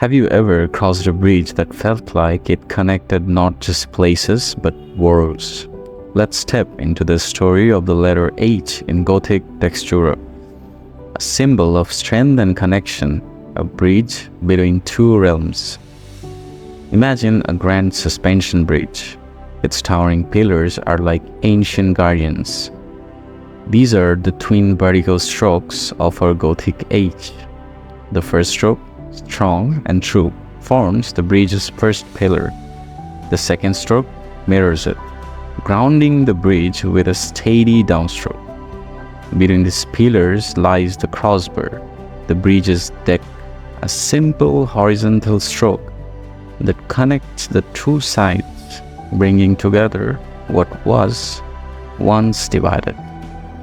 Have you ever crossed a bridge that felt like it connected not just places but worlds? Let's step into the story of the letter H in Gothic textura, a symbol of strength and connection, a bridge between two realms. Imagine a grand suspension bridge. Its towering pillars are like ancient guardians. These are the twin vertical strokes of our Gothic H. The first stroke, strong and true, forms the bridge's first pillar. The second stroke mirrors it, grounding the bridge with a steady downstroke. Between these pillars lies the crossbar, the bridge's deck, a simple horizontal stroke that connects the two sides, bringing together what was once divided.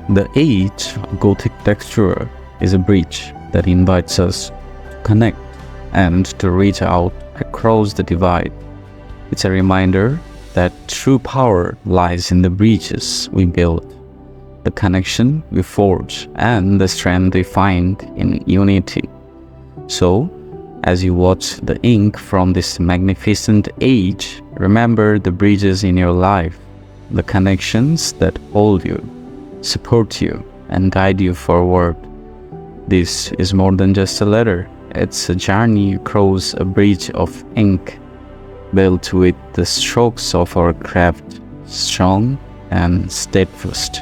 The H Gothic texture is a bridge that invites us to connect and to reach out across the divide. It's a reminder that true power lies in the bridges we build, the connection we forge, and the strength we find in unity. So, as you watch the ink from this magnificent H, remember the bridges in your life, the connections that hold you, support you, and guide you forward. This is more than just a letter. It's a journey across a bridge of ink, built with the strokes of our craft, strong and steadfast.